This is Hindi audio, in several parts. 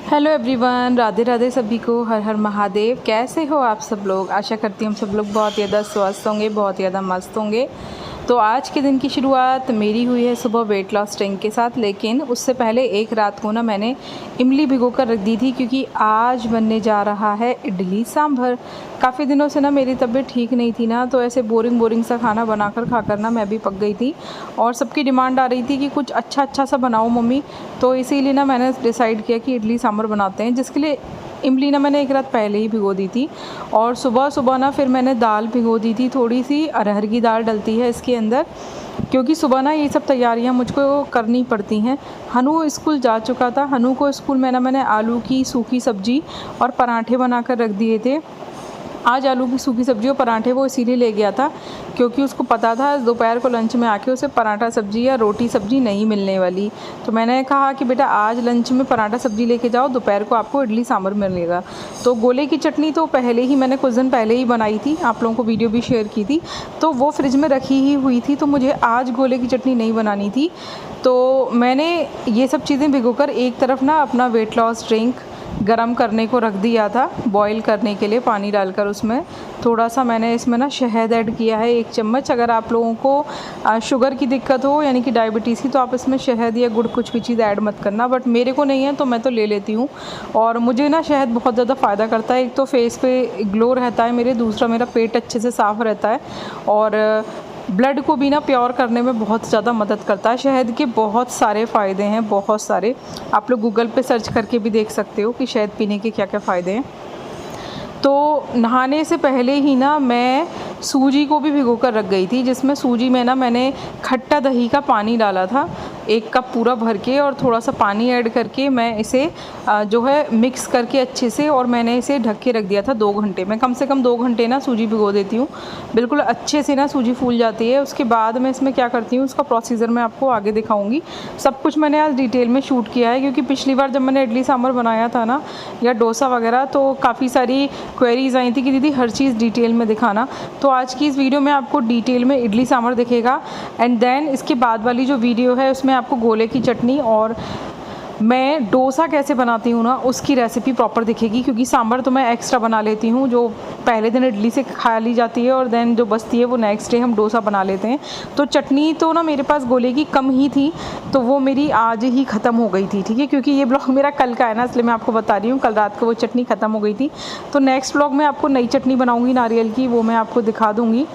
हेलो एवरीवन, राधे राधे सभी को। हर हर महादेव। कैसे हो आप सब लोग? आशा करती हूँ हम सब लोग बहुत ज़्यादा स्वस्थ होंगे, बहुत ज़्यादा मस्त होंगे। तो आज के दिन की शुरुआत मेरी हुई है सुबह वेट लॉस ड्रिंक के साथ, लेकिन उससे पहले एक रात को ना मैंने इमली भिगो कर रख दी थी, क्योंकि आज बनने जा रहा है इडली सांभर। काफ़ी दिनों से ना मेरी तबीयत ठीक नहीं थी ना, तो ऐसे बोरिंग सा खाना बनाकर खाकर ना मैं भी पक गई थी और सबकी डिमांड आ रही थी कि कुछ अच्छा सा बनाओ मम्मी। तो इसीलिए ना मैंने डिसाइड किया कि इडली सांभर बनाते हैं, जिसके लिए इमली ना मैंने एक रात पहले ही भिगो दी थी। और सुबह ना फिर मैंने दाल भिगो दी थी, थोड़ी सी अरहर की दाल डलती है इसके अंदर, क्योंकि सुबह ना ये सब तैयारियां मुझको करनी पड़ती हैं। हनु स्कूल जा चुका था। हनु को स्कूल में ना मैंने आलू की सूखी सब्जी और पराठे बनाकर रख दिए थे। आज आलू की सूखी सब्जी और पराठे वो इसीलिए ले गया था क्योंकि उसको पता था दोपहर को लंच में आके उसे पराठा सब्जी या रोटी सब्जी नहीं मिलने वाली। तो मैंने कहा कि बेटा आज लंच में पराठा सब्जी लेके जाओ, दोपहर को आपको इडली सांभर मिलेगा। तो गोले की चटनी तो पहले ही मैंने कुछ दिन पहले ही बनाई थी, आप लोगों को वीडियो भी शेयर की थी, तो वो फ्रिज में रखी ही हुई थी। तो मुझे आज गोले की चटनी नहीं बनानी थी, तो मैंने ये सब चीज़ें भिगोकर एक तरफ ना अपना वेट लॉस ड्रिंक गरम करने को रख दिया था, बॉईल करने के लिए पानी डालकर। उसमें थोड़ा सा मैंने इसमें ना शहद ऐड किया है, 1 चम्मच। अगर आप लोगों को शुगर की दिक्कत हो यानी कि डायबिटीज़ की, तो आप इसमें शहद या गुड़ कुछ भी चीज़ ऐड मत करना, बट मेरे को नहीं है तो मैं तो ले लेती हूँ। और मुझे ना शहद बहुत ज़्यादा फ़ायदा करता है। एक तो फेस पे ग्लो रहता है मेरे, दूसरा मेरा पेट अच्छे से साफ़ रहता है और ब्लड को भी ना प्योर करने में बहुत ज़्यादा मदद करता है। शहद के बहुत सारे फ़ायदे हैं, बहुत सारे। आप लोग गूगल पे सर्च करके भी देख सकते हो कि शहद पीने के क्या क्या फ़ायदे हैं। तो नहाने से पहले ही ना मैं सूजी को भी भिगो कर रख गई थी, जिसमें सूजी में ना मैंने खट्टा दही का पानी डाला था 1 कप पूरा भर के, और थोड़ा सा पानी ऐड करके मैं इसे जो है मिक्स करके अच्छे से, और मैंने इसे ढक के रख दिया था 2 घंटे। मैं कम से कम 2 घंटे ना सूजी भिगो देती हूँ, बिल्कुल अच्छे से ना सूजी फूल जाती है। उसके बाद मैं इसमें क्या करती हूँ, उसका प्रोसीजर मैं आपको आगे दिखाऊँगी। सब कुछ मैंने आज डिटेल में शूट किया है, क्योंकि पिछली बार जब मैंने इडली सांभर बनाया था ना या डोसा वगैरह, तो काफ़ी सारी क्वेरीज आई थी कि दीदी हर चीज़ डिटेल में दिखाना। तो आज की इस वीडियो में आपको डिटेल में इडली सांभर दिखेगा, एंड देन इसके बाद वाली जो वीडियो है उसमें आपको गोले की चटनी और मैं डोसा कैसे बनाती हूँ ना उसकी रेसिपी प्रॉपर दिखेगी। क्योंकि सांभर तो मैं एक्स्ट्रा बना लेती हूँ, जो पहले दिन इडली से खा ली जाती है, और देन जो बचती है वो नेक्स्ट डे हम डोसा बना लेते हैं। तो चटनी तो ना मेरे पास गोले की कम ही थी, तो वो मेरी आज ही ख़त्म हो गई थी। ठीक है, क्योंकि ये ब्लॉग मेरा कल का है ना, इसलिए मैं आपको बता रही हूँ, कल रात को वो चटनी ख़त्म हो गई थी। तो नेक्स्ट ब्लॉग में आपको नई चटनी बनाऊँगी नारियल की, वो मैं आपको दिखा दूँगी।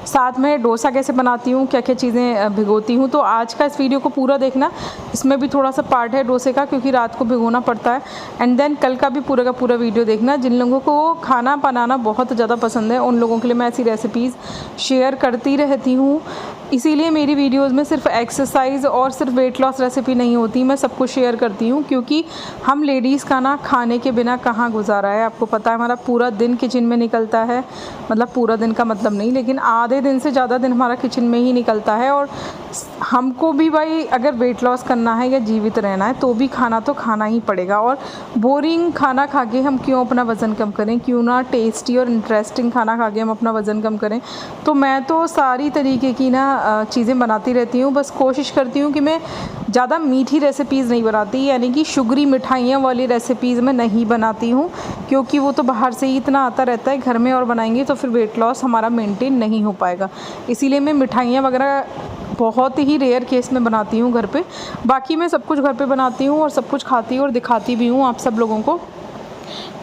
साथ में डोसा कैसे बनाती हूँ, क्या क्या चीज़ें भिगोती हूँ। तो आज का इस वीडियो को पूरा देखना, इसमें भी थोड़ा सा पार्ट है डोसे का, क्योंकि रात को भिगोना पड़ता है। एंड देन कल का भी पूरा का पूरा वीडियो देखना। जिन लोगों को खाना बनाना बहुत ज़्यादा पसंद है, उन लोगों के लिए मैं ऐसी रेसिपीज़ शेयर करती रहती हूँ। इसीलिए मेरी वीडियोज़ में सिर्फ एक्सरसाइज और सिर्फ वेट लॉस रेसिपी नहीं होती, मैं सब कुछ शेयर करती हूँ। क्योंकि हम लेडीज़ का ना खाने के बिना कहाँ गुजारा है, आपको पता है। हमारा पूरा दिन किचन में निकलता है, मतलब पूरा दिन का मतलब नहीं, लेकिन आधे दिन से ज़्यादा दिन हमारा किचन में ही निकलता है। और हमको भी भाई अगर वेट लॉस करना है या जीवित रहना है, तो भी खाना तो खाना ही पड़ेगा। और बोरिंग खाना खा के हम क्यों अपना वज़न कम करें, क्यों ना टेस्टी और इंटरेस्टिंग खाना खा के हम अपना वज़न कम करें। तो मैं तो सारी तरीके की ना चीज़ें बनाती रहती हूँ। बस कोशिश करती हूँ कि मैं ज़्यादा मीठी रेसिपीज़ नहीं बनाती, यानी कि शुगरी मिठाइयाँ वाली रेसिपीज़ मैं नहीं बनाती हूँ, क्योंकि वो तो बाहर से ही इतना आता रहता है, घर में और बनाएंगे तो फिर वेट लॉस हमारा मेंटेन नहीं हो पाएगा। इसीलिए मैं मिठाइयाँ वगैरह बहुत ही रेयर केस में बनाती हूँ घर पे। बाकी मैं सब कुछ घर पे बनाती हूँ और सब कुछ खाती हूँ और दिखाती भी हूँ आप सब लोगों को।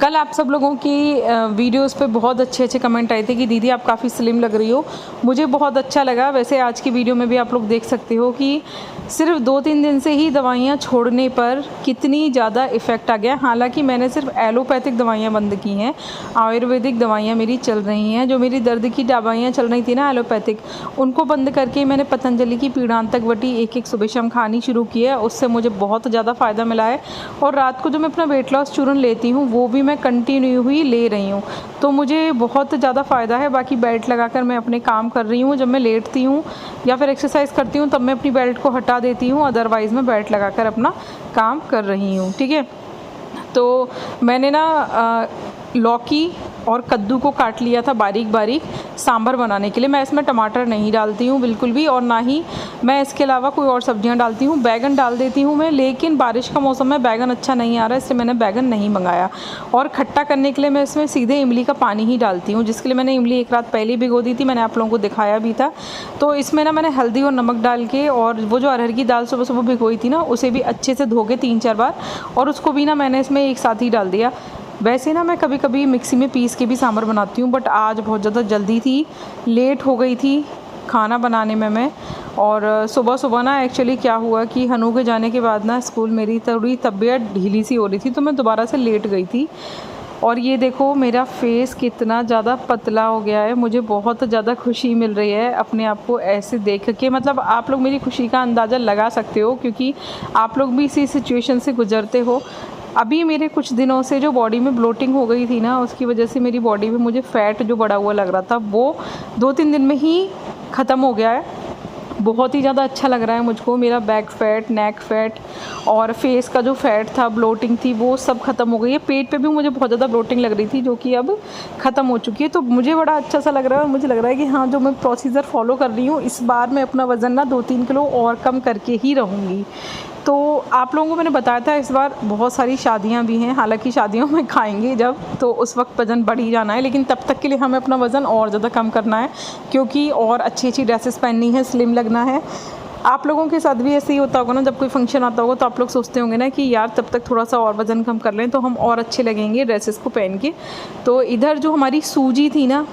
कल आप सब लोगों की वीडियोस पे बहुत अच्छे कमेंट आए थे कि दीदी आप काफ़ी स्लिम लग रही हो। मुझे बहुत अच्छा लगा। वैसे आज की वीडियो में भी आप लोग देख सकते हो कि सिर्फ 2-3 दिन से ही दवाइयाँ छोड़ने पर कितनी ज़्यादा इफ़ेक्ट आ गया। हालांकि मैंने सिर्फ एलोपैथिक दवाइयाँ बंद की हैं, आयुर्वेदिक दवाइयाँ मेरी चल रही हैं। जो मेरी दर्द की दवाइयाँ चल रही थी ना एलोपैथिक, उनको बंद करके मैंने पतंजलि की पीड़ांतक वटी 1-1 सुबह शाम खानी शुरू की है। उससे मुझे बहुत ज़्यादा फ़ायदा मिला है। और रात को जो मैं अपना वेट लॉस चूर्ण लेती हूँ, वो भी मैं कंटिन्यू ही ले रही हूँ, तो मुझे बहुत ज़्यादा फ़ायदा है। बाकी बेल्ट लगाकर मैं अपने काम कर रही हूँ। जब मैं लेटती हूँ या फिर एक्सरसाइज करती हूँ, तब मैं अपनी बेल्ट को हटा देती हूँ, अदरवाइज़ मैं बेल्ट लगाकर अपना काम कर रही हूँ। ठीक है, तो मैंने ना लौकी और कद्दू को काट लिया था बारीक बारीक सांभर बनाने के लिए। मैं इसमें टमाटर नहीं डालती हूँ बिल्कुल भी, और ना ही मैं इसके अलावा कोई और सब्जियाँ डालती हूँ। बैगन डाल देती हूँ मैं, लेकिन बारिश का मौसम में बैगन अच्छा नहीं आ रहा है, इसलिए मैंने बैगन नहीं मंगाया। और खट्टा करने के लिए मैं इसमें सीधे इमली का पानी ही डालती हूँ, जिसके लिए मैंने इमली एक रात पहले भिगो दी थी, मैंने आप लोगों को दिखाया भी था। तो इसमें ना मैंने हल्दी और नमक डाल के, और वो जो अरहर की दाल सुबह सुबह भिगोई थी ना, उसे भी अच्छे से धो के 3-4 बार, और उसको भी ना मैंने इसमें एक साथ ही डाल दिया। वैसे ना मैं कभी कभी मिक्सी में पीस के भी सांभर बनाती हूँ, बट आज बहुत ज़्यादा जल्दी थी, लेट हो गई थी खाना बनाने में मैं। और सुबह सुबह ना एक्चुअली क्या हुआ कि हनु के जाने के बाद ना स्कूल मेरी थोड़ी तबीयत ढीली सी हो रही थी, तो मैं दोबारा से लेट गई थी। और ये देखो मेरा फेस कितना ज़्यादा पतला हो गया है, मुझे बहुत ज़्यादा खुशी मिल रही है अपने आप को ऐसे देख के। मतलब आप लोग मेरी खुशी का अंदाज़ा लगा सकते हो, क्योंकि आप लोग भी इसी सिचुएशन से गुजरते हो। अभी मेरे कुछ दिनों से जो बॉडी में ब्लोटिंग हो गई थी ना, उसकी वजह से मेरी बॉडी में मुझे फ़ैट जो बढ़ा हुआ लग रहा था, वो 2-3 दिन में ही ख़त्म हो गया है। बहुत ही ज़्यादा अच्छा लग रहा है मुझको। मेरा बैक फ़ैट, नेक फ़ैट और फेस का जो फ़ैट था, ब्लोटिंग थी, वो सब ख़त्म हो गई है। पेट पे भी मुझे बहुत ज़्यादा ब्लोटिंग लग रही थी, जो कि अब ख़त्म हो चुकी है। तो मुझे बड़ा अच्छा सा लग रहा है, और मुझे लग रहा है कि हाँ, जो मैं प्रोसीजर फॉलो कर रही हूँ, इस बार मैं अपना वज़न ना 2-3 किलो और कम करके ही रहूँगी। तो आप लोगों को मैंने बताया था इस बार बहुत सारी शादियां भी हैं, हालांकि शादियों में खाएंगे जब, तो उस वक्त वज़न बढ़ ही जाना है, लेकिन तब तक के लिए हमें अपना वज़न और ज़्यादा कम करना है, क्योंकि और अच्छी अच्छी ड्रेसेस पहननी है, स्लिम लगना है। आप लोगों के साथ भी ऐसे ही होता होगा ना, जब कोई फंक्शन आता होगा तो आप लोग सोचते होंगे ना कि यार तब तक थोड़ा सा और वज़न कम कर लें तो हम और अच्छे लगेंगे ड्रेसेस को पहन के। तो इधर जो हमारी सूजी थी ना,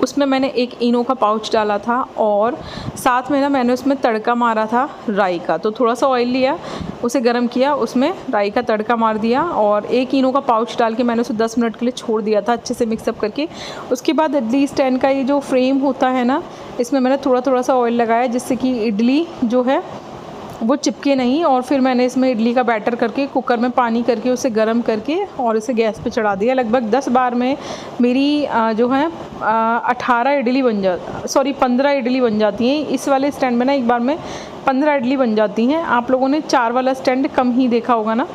उसमें मैंने एक इनो का पाउच डाला था, और साथ में ना मैंने उसमें तड़का मारा था राई का। तो थोड़ा सा ऑयल लिया, उसे गर्म किया, उसमें राई का तड़का मार दिया, और एक इनो का पाउच डाल के मैंने उसे 10 मिनट के लिए छोड़ दिया था अच्छे से मिक्सअप करके। उसके बाद इडली स्टैंड का ये जो फ्रेम होता है ना, इसमें मैंने थोड़ा थोड़ा सा ऑयल लगाया, जिससे कि इडली जो है वो चिपके नहीं। और फिर मैंने इसमें इडली का बैटर करके कुकर में पानी करके उसे गर्म करके और इसे गैस पे चढ़ा दिया। लगभग 10 बार में मेरी जो है 15 इडली बन जाती हैं। इस वाले स्टैंड में ना एक बार में 15 इडली बन जाती हैं। आप लोगों ने 4 वाला स्टैंड कम ही देखा होगा ना,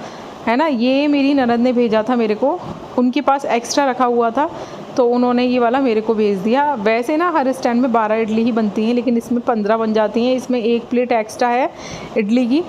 है ना। ये मेरी ननद ने भेजा था मेरे को, उनके पास एक्स्ट्रा रखा हुआ था, तो उन्होंने ये वाला मेरे को भेज दिया। वैसे ना हर स्टैंड में 12 इडली ही बनती हैं, लेकिन इसमें 15 बन जाती हैं। इसमें 1 प्लेट एक्स्ट्रा है इडली की,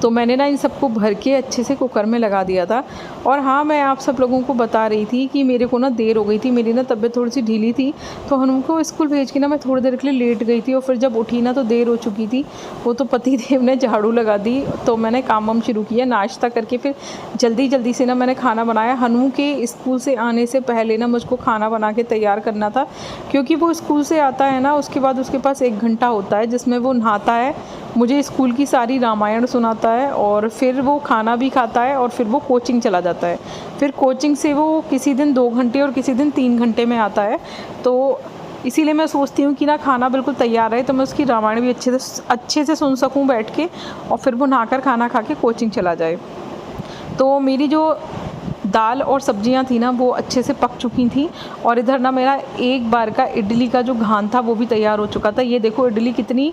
तो मैंने ना इन सबको भर के अच्छे से कुकर में लगा दिया था। और हाँ, मैं आप सब लोगों को बता रही थी कि मेरे को ना देर हो गई थी, मेरी ना तबीयत थोड़ी सी ढीली थी, तो हनु को स्कूल भेज के ना मैं थोड़ी देर के लिए लेट गई थी, और फिर जब उठी ना तो देर हो चुकी थी। वो तो पति देव ने झाड़ू लगा दी, तो मैंने काम वाम शुरू किया नाश्ता करके। फिर जल्दी जल्दी से ना मैंने खाना बनाया। हनु के स्कूल से आने से पहले ना मुझको खाना बना के तैयार करना था, क्योंकि वो स्कूल से आता है ना, उसके बाद उसके पास 1 घंटा होता है जिसमें वो नहाता है, मुझे स्कूल की सारी रामायण सुनाता है, और फिर वो खाना भी खाता है, और फिर वो कोचिंग चला जाता है। फिर कोचिंग से वो किसी दिन 2 घंटे और किसी दिन 3 घंटे में आता है। तो इसीलिए मैं सोचती हूँ कि ना खाना बिल्कुल तैयार है, तो मैं उसकी रामायण भी अच्छे से सुन सकूँ बैठ के, और फिर वो नहाकर खाना खा के कोचिंग चला जाए। तो मेरी जो दाल और सब्जियां थी ना, वो अच्छे से पक चुकी थी। और इधर ना मेरा एक बार का इडली का जो घान था वो भी तैयार हो चुका था। ये देखो इडली कितनी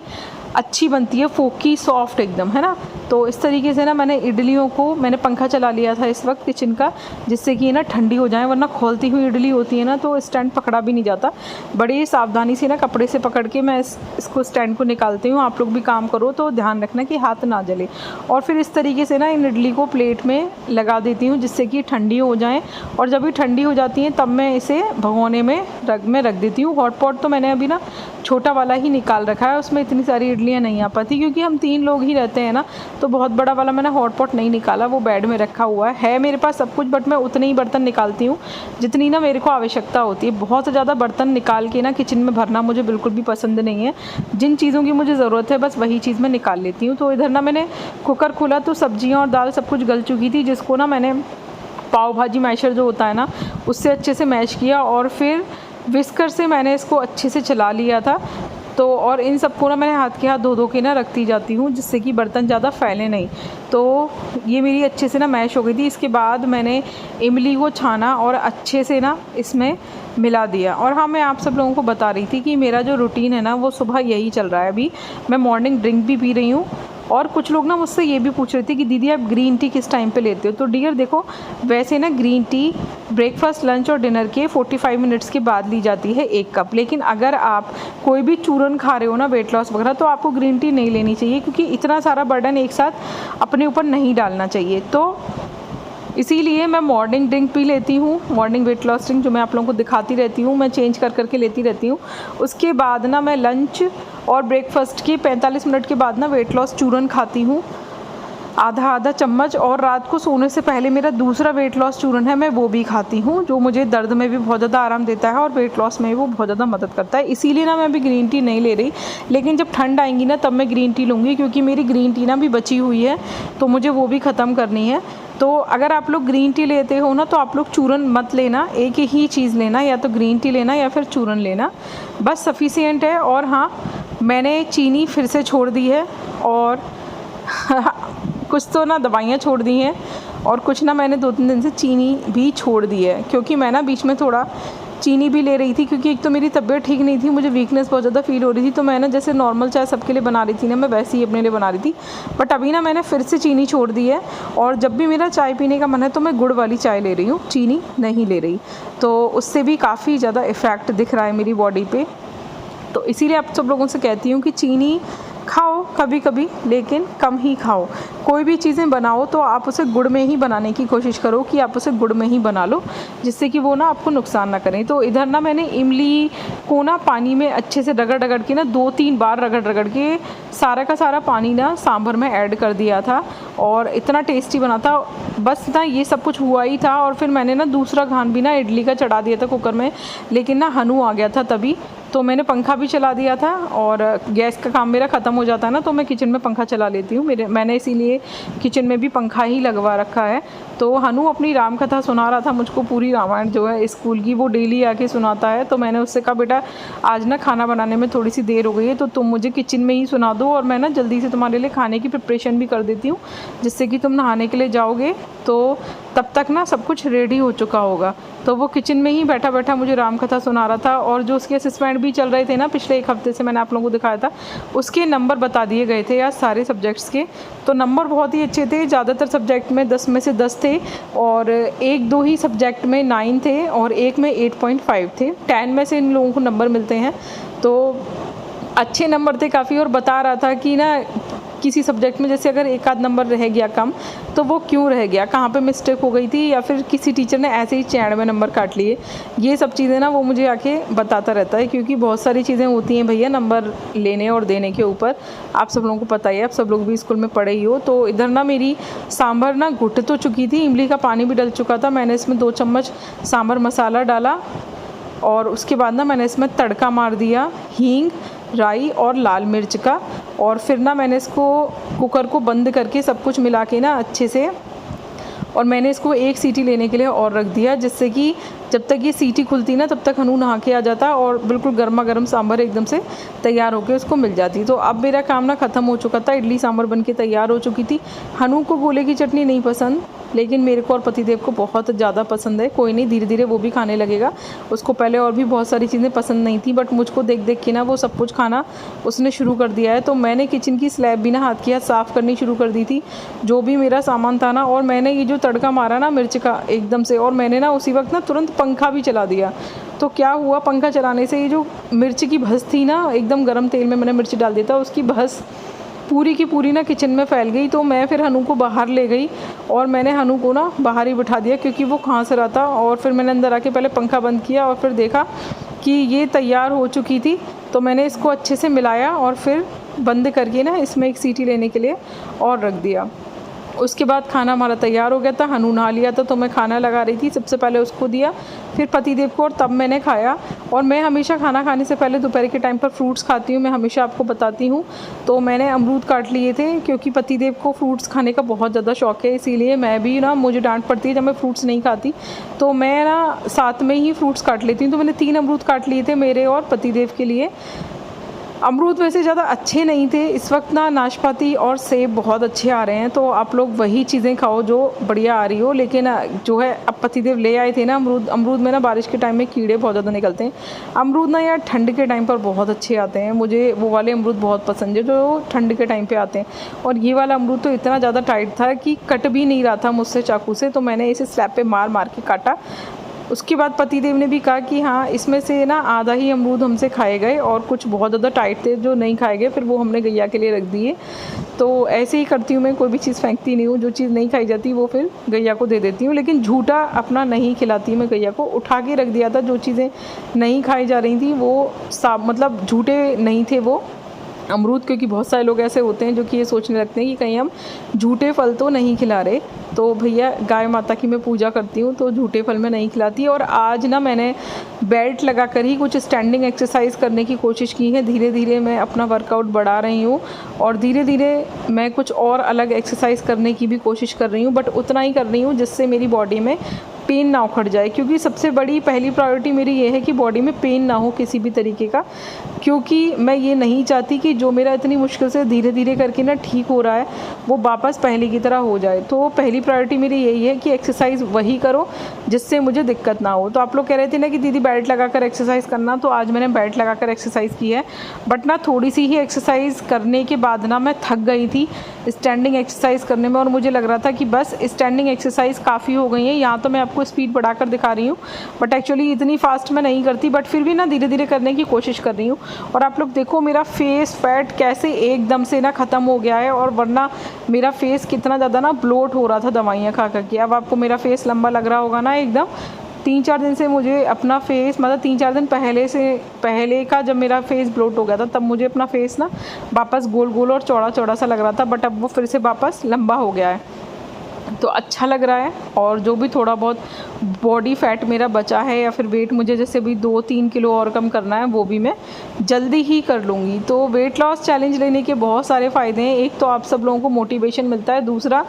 अच्छी बनती है, फोकी सॉफ्ट एकदम, है ना। तो इस तरीके से ना मैंने इडलियों को, मैंने पंखा चला लिया था इस वक्त किचन का, जिससे कि ना ठंडी हो जाए, वरना खोलती हुई इडली होती है ना तो स्टैंड पकड़ा भी नहीं जाता। बड़ी सावधानी से ना कपड़े से पकड़ के मैं इसको स्टैंड को निकालती हूँ। आप लोग भी काम करो तो ध्यान रखना कि हाथ ना जले। और फिर इस तरीके से ना इन इडली को प्लेट में लगा देती हूँ, जिससे कि ठंडी हो जाएँ। और जब भी ठंडी हो जाती हैं तब मैं इसे भगोने में रख देती हूँ। हॉट पॉट तो मैंने अभी ना छोटा वाला ही निकाल रखा है, उसमें इतनी सारी इडलियाँ नहीं आ पाती, क्योंकि हम 3 लोग ही रहते हैं ना, तो बहुत बड़ा वाला मैंने हॉट पॉट नहीं निकाला, वो बेड में रखा हुआ है मेरे पास सब कुछ। बट मैं उतने ही बर्तन निकालती हूँ जितनी ना मेरे को आवश्यकता होती है। बहुत ज़्यादा बर्तन निकाल के ना किचन में भरना मुझे बिल्कुल भी पसंद नहीं है। जिन चीज़ों की मुझे ज़रूरत है बस वही चीज़ मैं निकाल लेती हूँ। तो इधर ना मैंने कुकर खोला तो सब्जियाँ और दाल सब कुछ गल चुकी थी, जिसको ना मैंने पाव भाजी मैशर जो होता है ना, उससे अच्छे से मैश किया, और फिर विस्कर से मैंने इसको अच्छे से चला लिया था। तो और इन सबको ना मैंने हाथ के हाथ धो के ना रखती जाती हूँ, जिससे कि बर्तन ज़्यादा फैले नहीं। तो ये मेरी अच्छे से ना मैश हो गई थी। इसके बाद मैंने इमली को छाना और अच्छे से ना इसमें मिला दिया। और हाँ, मैं आप सब लोगों को बता रही थी कि मेरा जो रूटीन है ना वो सुबह यही चल रहा है। अभी मैं मॉर्निंग ड्रिंक भी पी रही हूँ, और कुछ लोग ना मुझसे ये भी पूछ रहे थे कि दीदी आप ग्रीन टी किस टाइम पे लेते हो। तो डियर देखो, वैसे ना ग्रीन टी ब्रेकफास्ट, लंच और डिनर के 45 मिनट्स के बाद ली जाती है 1 कप। लेकिन अगर आप कोई भी चूरन खा रहे हो ना वेट लॉस वगैरह, तो आपको ग्रीन टी नहीं लेनी चाहिए, क्योंकि इतना सारा बर्डन एक साथ अपने ऊपर नहीं डालना चाहिए। तो इसीलिए मैं मॉर्निंग ड्रिंक पी लेती हूँ, मॉर्निंग वेट लॉस ड्रिंक जो मैं आप लोगों को दिखाती रहती हूँ, मैं चेंज कर करके लेती रहती हूँ। उसके बाद ना मैं लंच और ब्रेकफास्ट के 45 मिनट के बाद ना वेट लॉस चूरन खाती हूँ, आधा चम्मच। और रात को सोने से पहले मेरा दूसरा वेट लॉस चूरन है, मैं वो भी खाती हूँ, जो मुझे दर्द में भी बहुत ज़्यादा आराम देता है और वेट लॉस में भी वो बहुत ज़्यादा मदद करता है। इसीलिए ना मैं अभी ग्रीन टी नहीं ले रही, लेकिन जब ठंड आएंगी ना तब मैं ग्रीन टी लूँगी, क्योंकि मेरी ग्रीन टी ना भी बची हुई है, तो मुझे वो भी ख़त्म करनी है। तो अगर आप लोग ग्रीन टी लेते हो ना, तो आप लोग चूरन मत लेना, एक ही चीज़ लेना, या तो ग्रीन टी लेना या फिर चूरन लेना, बस सफिशिएंट है। और हाँ, मैंने चीनी फिर से छोड़ दी है, और कुछ तो ना दवाइयाँ छोड़ दी हैं, और कुछ ना मैंने 2-3 दिन से चीनी भी छोड़ दी है, क्योंकि मैं ना बीच में थोड़ा चीनी भी ले रही थी, क्योंकि एक तो मेरी तबीयत ठीक नहीं थी, मुझे वीकनेस बहुत ज़्यादा फील हो रही थी। तो मैं ना जैसे नॉर्मल चाय सबके लिए बना रही थी ना, मैं वैसे ही अपने लिए बना रही थी। बट अभी ना मैंने फिर से चीनी छोड़ दी है, और जब भी मेरा चाय पीने का मन है तो मैं गुड़ वाली चाय ले रही हूँ, चीनी नहीं ले रही। तो उससे भी काफ़ी ज़्यादा इफ़ेक्ट दिख रहा है मेरी बॉडी पे। तो इसीलिए आप सब लोगों से कहती हूँ कि चीनी खाओ कभी कभी, लेकिन कम ही खाओ। कोई भी चीज़ें बनाओ तो आप उसे गुड़ में ही बनाने की कोशिश करो, कि आप उसे गुड़ में ही बना लो, जिससे कि वो ना आपको नुकसान ना करें। तो इधर ना मैंने इमली को ना पानी में अच्छे से रगड़ के ना 2-3 बार रगड़ के सारा का सारा पानी ना सांभर में ऐड कर दिया था, और इतना टेस्टी बना था। बस ना ये सब कुछ हुआ ही था, और फिर मैंने ना दूसरा घान भी ना इडली का चढ़ा दिया था कुकर में, लेकिन ना हनु आ गया था तभी, तो मैंने पंखा भी चला दिया था। और गैस का काम मेरा ख़त्म हो जाता है ना, तो मैं किचन में पंखा चला लेती हूँ। मैंने इसीलिए किचन में भी पंखा ही लगवा रखा है। तो हनु अपनी राम कथा सुना रहा था मुझको, पूरी रामायण जो है स्कूल की, वो डेली आके सुनाता है। तो मैंने उससे कहा बेटा आज ना खाना बनाने में थोड़ी सी देर हो गई है, तो तुम मुझे किचन में ही सुना दो, और मैं ना जल्दी से तुम्हारे लिए खाने की प्रिपरेशन भी कर देती हूँ, जिससे कि तुम नहाने के लिए जाओगे तो तब तक ना सब कुछ रेडी हो चुका होगा। तो वो किचन में ही बैठा बैठा मुझे राम कथा सुना रहा था, और जो उसके असिस्टेंट भी चल रहे थे ना, पिछले 1 हफ्ते से मैंने आप लोगों को दिखाया था, उसके नंबर बता दिए गए थे यार सारे सब्जेक्ट्स के। तो नंबर बहुत ही अच्छे थे, ज़्यादातर सब्जेक्ट में 10 में से 10 थे, और 1-2 ही सब्जेक्ट में 9 थे, और एक में 8.5 थे। 10 में से इन लोगों को नंबर मिलते हैं, तो अच्छे नंबर थे काफ़ी। और बता रहा था कि ना किसी सब्जेक्ट में जैसे अगर 1-आध नंबर रह गया कम, तो वो क्यों रह गया, कहाँ पे मिस्टेक हो गई थी, या फिर किसी टीचर ने ऐसे ही चैड़ में नंबर काट लिए। ये सब चीज़ें ना वो मुझे आके बताता रहता है, क्योंकि बहुत सारी चीज़ें होती हैं भैया नंबर लेने और देने के ऊपर, आप सब लोगों को पता ही है, आप सब लोग भी स्कूल में पढ़े ही हो। तो इधर ना मेरी सांभर ना घुट तो चुकी थी, इमली का पानी भी डल चुका था। मैंने इसमें 2 चम्मच सांभर मसाला डाला, और उसके बाद ना मैंने इसमें तड़का मार दिया हींग, राई और लाल मिर्च का। और फिर ना मैंने इसको कुकर को बंद करके सब कुछ मिला के ना अच्छे से, और मैंने इसको 1 सीटी लेने के लिए और रख दिया, जिससे कि जब तक ये सीटी खुलती ना तब तक हनु नहा के आ जाता, और बिल्कुल गर्मा गर्म सांभर एकदम से तैयार होकर उसको मिल जाती। तो अब मेरा काम ना ख़त्म हो चुका था, इडली सांभर बन के तैयार हो चुकी थी। हनु को गोले की चटनी नहीं पसंद, लेकिन मेरे को और पतिदेव को बहुत ज़्यादा पसंद है। कोई नहीं, धीरे धीरे वो भी खाने लगेगा। उसको पहले और भी बहुत सारी चीज़ें पसंद नहीं थी, बट मुझको देख देख के ना वो सब कुछ खाना उसने शुरू कर दिया है। तो मैंने किचन की स्लैब भी ना हाथ की हाथ साफ़ करनी शुरू कर दी थी, जो भी मेरा सामान था ना। और मैंने ये जो तड़का मारा ना मिर्च का एकदम से, और मैंने ना उसी वक्त ना तुरंत पंखा भी चला दिया। तो क्या हुआ, पंखा चलाने से ये जो मिर्च की भस थी ना, एकदम गर्म तेल में मैंने मिर्च डाल दिया था, उसकी भस पूरी की पूरी ना किचन में फैल गई। तो मैं फिर हनु को बाहर ले गई, और मैंने हनु को ना बाहर ही बिठा दिया, क्योंकि वो खांस रहा था। और फिर मैंने अंदर आके पहले पंखा बंद किया, और फिर देखा कि ये तैयार हो चुकी थी। तो मैंने इसको अच्छे से मिलाया, और फिर बंद करके ना इसमें 1 सीटी लेने के लिए और रख दिया। उसके बाद खाना हमारा तैयार हो गया था, हनु नहा लिया था, तो मैं खाना लगा रही थी। सबसे पहले उसको दिया, फिर पतिदेव को, और तब मैंने खाया। और मैं हमेशा खाना खाने से पहले दोपहर के टाइम पर फ्रूट्स खाती हूँ, मैं हमेशा आपको बताती हूँ। तो मैंने अमरूद काट लिए थे, क्योंकि पतिदेव को फ्रूट्स खाने का बहुत ज़्यादा शौक है, इसीलिए मैं भी ना, मुझे डांट पड़ती है जब मैं फ्रूट्स नहीं खाती, तो मैं ना साथ में ही फ्रूट्स काट लेती हूँ। तो मैंने 3 अमरूद काट लिए थे मेरे और पतिदेव के लिए। अमरूद वैसे ज़्यादा अच्छे नहीं थे इस वक्त ना, नाशपाती और सेब बहुत अच्छे आ रहे हैं, तो आप लोग वही चीज़ें खाओ जो बढ़िया आ रही हो। लेकिन जो है अब पतिदेव ले आए थे ना अमरूद में ना बारिश के टाइम में कीड़े बहुत ज़्यादा निकलते हैं। अमरूद ना यार ठंड के टाइम पर बहुत अच्छे आते हैं, मुझे वो वाले अमरूद बहुत पसंद है जो ठंड के टाइम पर आते हैं। और ये वाला अमरूद तो इतना ज़्यादा टाइट था कि कट भी नहीं रहा था मुझसे चाकू से, तो मैंने इसे स्लैब पे मार मार के काटा। उसके बाद पतिदेव ने भी कहा कि हाँ इसमें से ना आधा ही अमरूद हमसे खाए गए और कुछ बहुत ज़्यादा टाइट थे जो नहीं खाए गए, फिर वो हमने गैया के लिए रख दिए। तो ऐसे ही करती हूँ मैं, कोई भी चीज़ फेंकती नहीं हूँ, जो चीज़ नहीं खाई जाती वो फिर गैया को दे देती हूँ। लेकिन झूठा अपना नहीं खिलाती मैं गैया को, उठा के रख दिया था। जो चीज़ें नहीं खाई जा रही थी वो मतलब झूठे नहीं थे वो अमरूद, क्योंकि बहुत सारे लोग ऐसे होते हैं जो कि ये सोचने लगते हैं कि कहीं हम झूठे फल तो नहीं खिला रहे। तो भैया गाय माता की मैं पूजा करती हूँ तो झूठे फल में नहीं खिलाती। और आज ना मैंने बेल्ट लगा कर ही कुछ स्टैंडिंग एक्सरसाइज करने की कोशिश की है। धीरे धीरे मैं अपना वर्कआउट बढ़ा रही हूँ और धीरे धीरे मैं कुछ और अलग एक्सरसाइज करने की भी कोशिश कर रही हूँ, बट उतना ही कर रही हूँ जिससे मेरी बॉडी में पेन ना उखड़ जाए। क्योंकि सबसे बड़ी पहली प्रायोरिटी मेरी ये है कि बॉडी में पेन ना हो किसी भी तरीके का, क्योंकि मैं ये नहीं चाहती कि जो मेरा इतनी मुश्किल से धीरे धीरे करके ना ठीक हो रहा है वो वापस पहले की तरह हो जाए। तो पहली प्रायोरिटी मेरी यही है कि एक्सरसाइज वही करो जिससे मुझे दिक्कत ना हो। तो आप लोग कह रहे थे ना कि दीदी बेल्ट लगा कर एक्सरसाइज करना, तो आज मैंने बेल्ट लगा कर एक्सरसाइज की है। बट ना थोड़ी सी ही एक्सरसाइज करने के बाद ना मैं थक गई थी स्टैंडिंग एक्सरसाइज करने में, और मुझे लग रहा था कि बस स्टैंडिंग एक्सरसाइज काफ़ी हो गई है। यहाँ तो मैं आपको स्पीड बढ़ाकर दिखा रही हूँ, बट एक्चुअली इतनी फास्ट मैं नहीं करती, बट फिर भी ना धीरे धीरे करने की कोशिश कर रही हूँ। और आप लोग देखो मेरा फेस फैट कैसे एकदम से ना ख़त्म हो गया है, और वरना मेरा फेस कितना ज़्यादा ना ब्लोट हो रहा था दवाइयाँ खा कर के। अब आपको मेरा फेस लंबा लग रहा होगा ना एकदम। 3-4 दिन से मुझे अपना फेस, मतलब 3-4 दिन पहले का जब मेरा फेस ब्लोट हो गया था तब मुझे अपना फेस ना वापस गोल गोल और चौड़ा चौड़ा सा लग रहा था, बट अब वो फिर से वापस लंबा हो गया है, तो अच्छा लग रहा है। और जो भी थोड़ा बहुत बॉडी फैट मेरा बचा है या फिर वेट मुझे जैसे भी 2-3 किलो और कम करना है वो भी मैं जल्दी ही कर लूँगी। तो वेट लॉस चैलेंज लेने के बहुत सारे फ़ायदे हैं। एक तो आप सब लोगों को मोटिवेशन मिलता है, दूसरा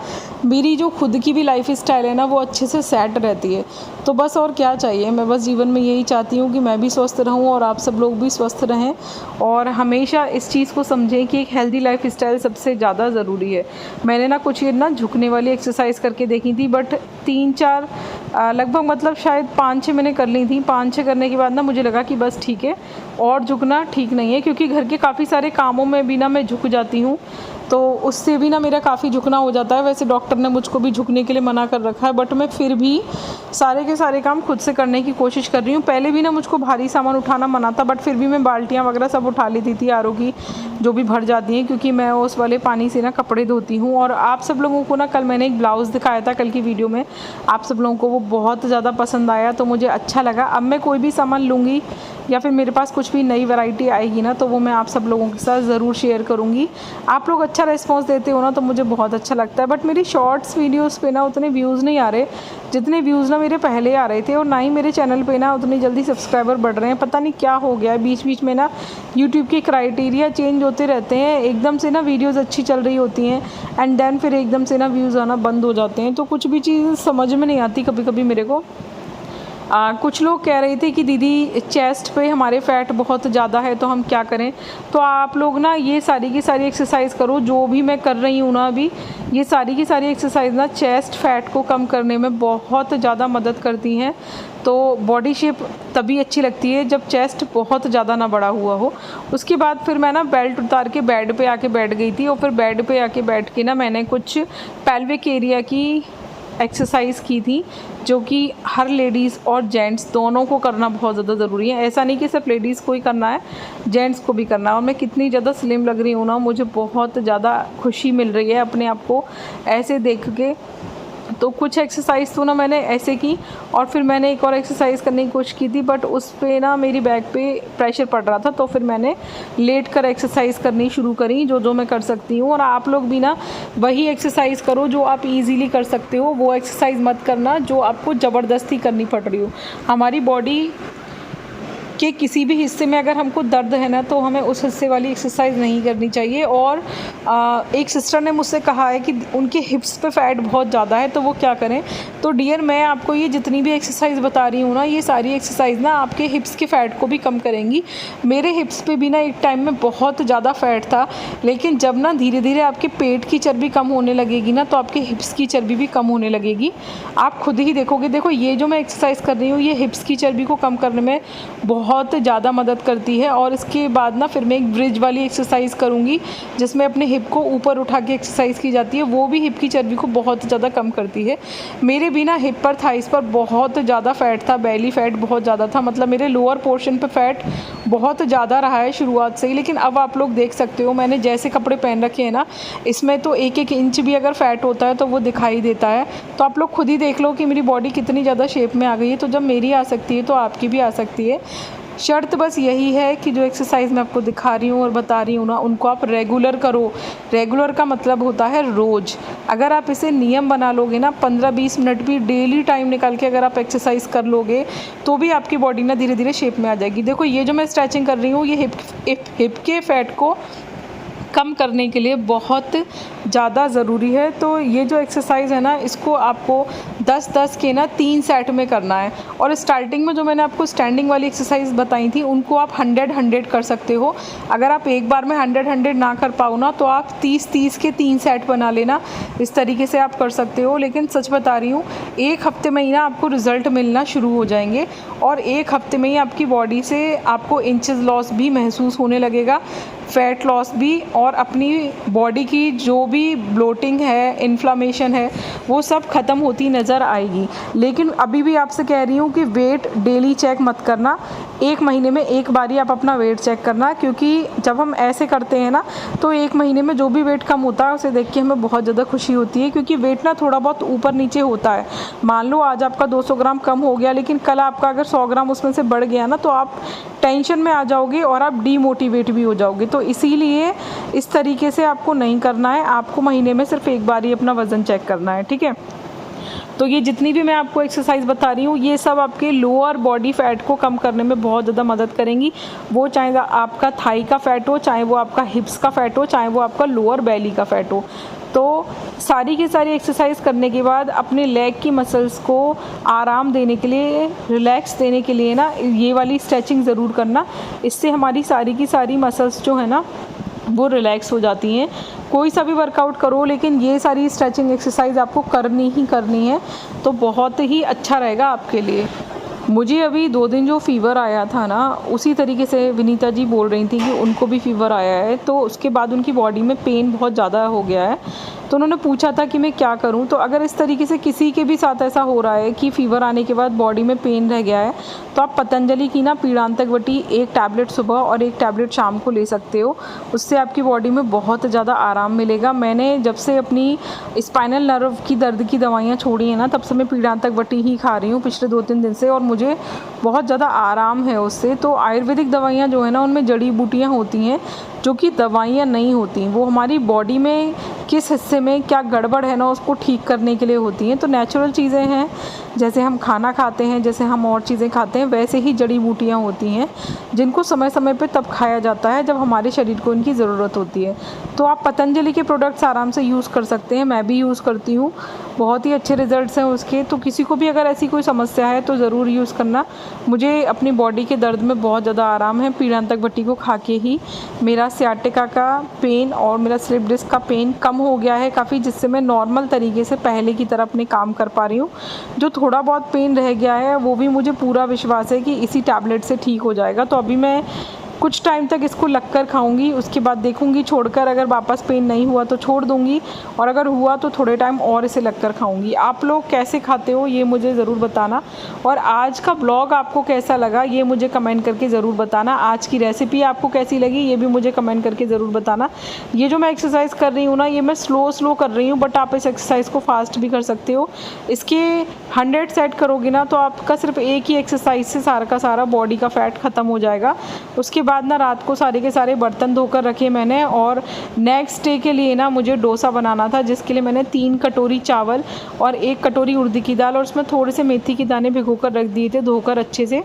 मेरी जो खुद की भी लाइफ स्टाइल है ना वो अच्छे से सेट रहती है। तो बस और क्या चाहिए, मैं बस जीवन में यही चाहती हूँ कि मैं भी स्वस्थ रहूँ और आप सब लोग भी स्वस्थ रहें। और हमेशा इस चीज़ को समझें कि एक हेल्दी लाइफ स्टाइल सबसे ज़्यादा ज़रूरी है। मैंने ना कुछ ये ना झुकने वाली एक्सरसाइज करके देखी थी, बट 3-4 लगभग मतलब शायद 5-6 मैंने कर ली थी। 5-6 करने के बाद ना मुझे लगा कि बस ठीक है, और झुकना ठीक नहीं है, क्योंकि घर के काफ़ी सारे कामों में भी ना मैं झुक जाती हूँ, तो उससे भी ना मेरा काफ़ी झुकना हो जाता है। वैसे डॉक्टर ने मुझको भी झुकने के लिए मना कर रखा है, बट मैं फिर भी सारे के सारे काम खुद से करने की कोशिश कर रही हूँ। पहले भी ना मुझको भारी सामान उठाना मना था, बट फिर भी मैं बाल्टियाँ वगैरह सब उठा लेती थी आरओ की, जो भी भर जाती हैं, क्योंकि मैं उस वाले पानी से ना कपड़े धोती हूँ। और आप सब लोगों को ना कल मैंने एक ब्लाउज़ दिखाया था कल की वीडियो में, आप सब लोगों को वो बहुत ज़्यादा पसंद आया, तो मुझे अच्छा लगा। अब मैं कोई भी सामान लूँगी या फिर मेरे पास कुछ भी नई वैरायटी आएगी ना, तो वो मैं आप सब लोगों के साथ ज़रूर शेयर करूँगी। आप लोग अच्छा रिस्पॉन्स देते हो ना तो मुझे बहुत अच्छा लगता है। बट मेरी शॉर्ट्स वीडियोस पे ना उतने व्यूज़ नहीं आ रहे जितने व्यूज़ ना मेरे पहले आ रहे थे, और ना ही मेरे चैनल पे ना उतनी जल्दी सब्सक्राइबर बढ़ रहे हैं। पता नहीं क्या हो गया है, बीच बीच में ना यूट्यूब के क्राइटेरिया चेंज होते रहते हैं। एकदम से ना वीडियोज़ अच्छी चल रही होती हैं एंड देन फिर एकदम से ना व्यूज़ आना बंद हो जाते हैं, तो कुछ भी चीज़ समझ में नहीं आती कभी कभी मेरे को। कुछ लोग कह रहे थे कि दीदी चेस्ट पे हमारे फ़ैट बहुत ज़्यादा है तो हम क्या करें। तो आप लोग ना ये सारी की सारी एक्सरसाइज करो जो भी मैं कर रही हूँ ना अभी, ये सारी की सारी एक्सरसाइज ना चेस्ट फैट को कम करने में बहुत ज़्यादा मदद करती हैं। तो बॉडी शेप तभी अच्छी लगती है जब चेस्ट बहुत ज़्यादा ना बड़ा हुआ हो। उसके बाद फिर मैं ना बेल्ट उतार के बेड पे आके बैठ गई थी, और फिर बेड पे आके बैठ के ना मैंने कुछ पेल्विक एरिया की एक्सरसाइज की थी, जो कि हर लेडीज़ और जेंट्स दोनों को करना बहुत ज़्यादा ज़रूरी है। ऐसा नहीं कि सिर्फ लेडीज़ को ही करना है, जेंट्स को भी करना है। और मैं कितनी ज़्यादा स्लिम लग रही हूँ ना, मुझे बहुत ज़्यादा खुशी मिल रही है अपने आप को ऐसे देख के। तो कुछ एक्सरसाइज तो ना मैंने ऐसे की, और फिर मैंने एक और एक्सरसाइज करने की कोशिश की थी, बट उस पे ना मेरी बैक पे प्रेशर पड़ रहा था, तो फिर मैंने लेट कर एक्सरसाइज करनी शुरू करी जो मैं कर सकती हूँ। और आप लोग भी ना वही एक्सरसाइज करो जो आप इजीली कर सकते हो, वो एक्सरसाइज मत करना जो आपको ज़बरदस्ती करनी पड़ रही हो। हमारी बॉडी कि किसी भी हिस्से में अगर हमको दर्द है ना तो हमें उस हिस्से वाली एक्सरसाइज नहीं करनी चाहिए। और एक सिस्टर ने मुझसे कहा है कि उनके हिप्स पे फैट बहुत ज़्यादा है तो वो क्या करें। तो डियर, मैं आपको ये जितनी भी एक्सरसाइज बता रही हूँ ना, ये सारी एक्सरसाइज ना आपके हिप्स के फ़ैट को भी कम करेंगी। मेरे हिप्स पे भी ना एक टाइम में बहुत ज़्यादा फैट था, लेकिन जब ना धीरे धीरे आपके पेट की चर्बी कम होने लगेगी ना तो आपके हिप्स की चर्बी भी कम होने लगेगी। आप खुद ही देखोगे। देखो, ये जो मैं एक्सरसाइज कर रही हूँ ये हिप्स की चर्बी को कम करने में बहुत ज़्यादा मदद करती है। और इसके बाद ना फिर मैं एक ब्रिज वाली एक्सरसाइज करूँगी जिसमें अपने हिप को ऊपर उठा के एक्सरसाइज की जाती है, वो भी हिप की चर्बी को बहुत ज़्यादा कम करती है। मेरे भी ना हिप पर, थाइस पर बहुत ज़्यादा फैट था, बेली फैट बहुत ज़्यादा था, मतलब मेरे लोअर पोर्शन पे फैट बहुत ज़्यादा रहा है शुरुआत से ही। लेकिन अब आप लोग देख सकते हो मैंने जैसे कपड़े पहन रखे हैं ना, इसमें तो 1-1 इंच भी अगर फैट होता है तो वो दिखाई देता है। तो आप लोग खुद ही देख लो कि मेरी बॉडी कितनी ज़्यादा शेप में आ गई है। तो जब मेरी आ सकती है तो आपकी भी आ सकती है। शर्त बस यही है कि जो एक्सरसाइज मैं आपको दिखा रही हूँ और बता रही हूँ ना, उनको आप रेगुलर करो। रेगुलर का मतलब होता है रोज़। अगर आप इसे नियम बना लोगे ना, 15-20 मिनट भी डेली टाइम निकाल के अगर आप एक्सरसाइज कर लोगे तो भी आपकी बॉडी ना धीरे धीरे शेप में आ जाएगी। देखो, ये जो मैं स्ट्रेचिंग कर रही हूँ ये हिप के फैट को कम करने के लिए बहुत ज़्यादा ज़रूरी है। तो ये जो एक्सरसाइज़ है ना, इसको आपको 10-10 के ना 3 सेट में करना है। और स्टार्टिंग में जो मैंने आपको स्टैंडिंग वाली एक्सरसाइज बताई थी उनको आप 100-100 कर सकते हो। अगर आप एक बार में 100-100 ना कर पाओ ना तो आप 30-30 के 3 सेट बना लेना। इस तरीके से आप कर सकते हो। लेकिन सच बता रही हूँ, 1 हफ्ते में ही ना आपको रिज़ल्ट मिलना शुरू हो जाएंगे और 1 हफ्ते में ही आपकी बॉडी से आपको इंचेस लॉस भी महसूस होने लगेगा, फैट लॉस भी, और अपनी बॉडी की जो भी ब्लोटिंग है, इन्फ्लामेशन है, वो सब ख़त्म होती नज़र आएगी। लेकिन अभी भी आपसे कह रही हूँ कि वेट डेली चेक मत करना, 1 महीने में एक बार ही आप अपना वेट चेक करना। क्योंकि जब हम ऐसे करते हैं ना तो 1 महीने में जो भी वेट कम होता है उसे देख के हमें बहुत ज़्यादा खुशी होती है। क्योंकि वेट ना थोड़ा बहुत ऊपर नीचे होता है। मान लो आज आपका 200 ग्राम कम हो गया, लेकिन कल आपका अगर 100 ग्राम उसमें से बढ़ गया ना तो आप टेंशन में आ जाओगे और आप डीमोटिवेट भी हो जाओगे। तो इसीलिए इस तरीके से आपको नहीं करना है। आपको महीने में सिर्फ एक बार ही अपना वज़न चेक करना है, ठीक है। तो ये जितनी भी मैं आपको एक्सरसाइज बता रही हूँ ये सब आपके लोअर बॉडी फैट को कम करने में बहुत ज़्यादा मदद करेंगी। वो चाहे आपका थाई का फैट हो, चाहे वो आपका हिप्स का फैट हो, चाहे वो आपका लोअर बेली का फैट हो। तो सारी की सारी एक्सरसाइज करने के बाद अपने लेग की मसल्स को आराम देने के लिए, रिलैक्स देने के लिए ना ये वाली स्ट्रेचिंग ज़रूर करना। इससे हमारी सारी की सारी मसल्स जो है ना वो रिलैक्स हो जाती हैं। कोई सा भी वर्कआउट करो लेकिन ये सारी स्ट्रेचिंग एक्सरसाइज आपको करनी ही करनी है, तो बहुत ही अच्छा रहेगा आपके लिए। मुझे अभी 2 दिन जो फ़ीवर आया था ना, उसी तरीके से विनीता जी बोल रही थी कि उनको भी फ़ीवर आया है। तो उसके बाद उनकी बॉडी में पेन बहुत ज़्यादा हो गया है। तो उन्होंने पूछा था कि मैं क्या करूं। तो अगर इस तरीके से किसी के भी साथ ऐसा हो रहा है कि फ़ीवर आने के बाद बॉडी में पेन रह गया है तो आप पतंजलि की ना पीड़ांतक वटी 1 टैबलेट सुबह और 1 टैबलेट शाम को ले सकते हो। उससे आपकी बॉडी में बहुत ज़्यादा आराम मिलेगा। मैंने जब से अपनी स्पाइनल नर्व की दर्द की दवाइयाँ छोड़ी हैं ना, तब से मैं पीड़ांतक वटी ही खा रही हूँ पिछले 2-3 दिन से, और मुझे बहुत ज़्यादा आराम है उससे। तो आयुर्वेदिक दवाइयाँ जो है ना उनमें जड़ी बूटियाँ होती हैं जो कि दवाइयाँ नहीं होती। वो हमारी बॉडी में किस हिस्से में क्या गड़बड़ है ना उसको ठीक करने के लिए होती हैं। तो नेचुरल चीज़ें हैं, जैसे हम खाना खाते हैं, जैसे हम और चीज़ें खाते हैं, वैसे ही जड़ी बूटियाँ होती हैं जिनको समय समय पे तब खाया जाता है जब हमारे शरीर को इनकी ज़रूरत होती है। तो आप पतंजलि के प्रोडक्ट्स आराम से यूज़ कर सकते हैं। मैं भी यूज़ करती हूँ, बहुत ही अच्छे रिजल्ट्स हैं उसके। तो किसी को भी अगर ऐसी कोई समस्या है तो ज़रूर यूज़ करना। मुझे अपनी बॉडी के दर्द में बहुत ज़्यादा आराम है। पीड़ांतक वटी को खा के ही मेरा सियाटिका का पेन और मेरा स्लिप डिस्क का पेन कम हो गया है काफ़ी, जिससे मैं नॉर्मल तरीके से पहले की तरह अपने काम कर पा रही हूँ। जो थोड़ा बहुत पेन रह गया है वो भी मुझे पूरा विश्वास है कि इसी टैबलेट से ठीक हो जाएगा। तो अभी मैं कुछ टाइम तक इसको लग कर खाऊंगी, उसके बाद देखूंगी छोड़कर, अगर वापस पेन नहीं हुआ तो छोड़ दूंगी, और अगर हुआ तो थोड़े टाइम और इसे लग कर खाऊंगी। आप लोग कैसे खाते हो ये मुझे ज़रूर बताना, और आज का ब्लॉग आपको कैसा लगा ये मुझे कमेंट करके ज़रूर बताना। आज की रेसिपी आपको कैसी लगी ये भी मुझे कमेंट करके ज़रूर बताना। ये जो मैं एक्सरसाइज कर रही हूँ ना ये मैं स्लो कर रही हूँ, बट आप इस एक्सरसाइज को फास्ट भी कर सकते हो। इसके 100 सेट करोगे ना तो आपका सिर्फ एक ही एक्सरसाइज से सारा का सारा बॉडी का फैट ख़त्म हो जाएगा। उसके बाद ना रात को सारे के सारे बर्तन धोकर रखे मैंने, और नेक्स्ट डे के लिए ना मुझे डोसा बनाना था, जिसके लिए मैंने 3 कटोरी चावल और 1 कटोरी उड़द की दाल और उसमें थोड़े से मेथी के दाने भिगोकर रख दिए थे धोकर अच्छे से।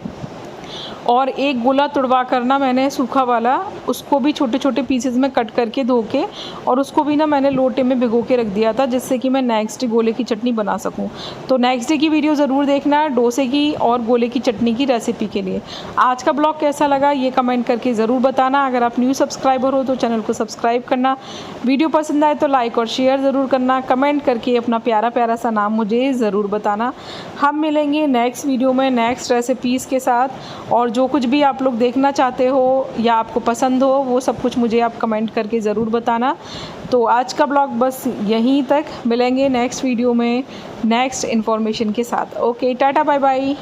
और एक गोला तुड़वा करना मैंने सूखा वाला, उसको भी छोटे छोटे पीसेस में कट करके धो के, और उसको भी ना मैंने लोटे में भिगो के रख दिया था, जिससे कि मैं नेक्स्ट डे गोले की चटनी बना सकूं। तो नेक्स्ट डे की वीडियो ज़रूर देखना डोसे की और गोले की चटनी की रेसिपी के लिए। आज का ब्लॉग कैसा लगा ये कमेंट करके ज़रूर बताना। अगर आप न्यू सब्सक्राइबर हो तो चैनल को सब्सक्राइब करना, वीडियो पसंद आए तो लाइक और शेयर ज़रूर करना, कमेंट करके अपना प्यारा प्यारा सा नाम मुझे ज़रूर बताना। हम मिलेंगे नेक्स्ट वीडियो में नेक्स्ट रेसिपीज़ के साथ, और जो कुछ भी आप लोग देखना चाहते हो या आपको पसंद हो वो सब कुछ मुझे आप कमेंट करके ज़रूर बताना। तो आज का ब्लॉग बस यहीं तक, मिलेंगे नेक्स्ट वीडियो में नेक्स्ट इन्फॉर्मेशन के साथ। Okay, tata bye bye.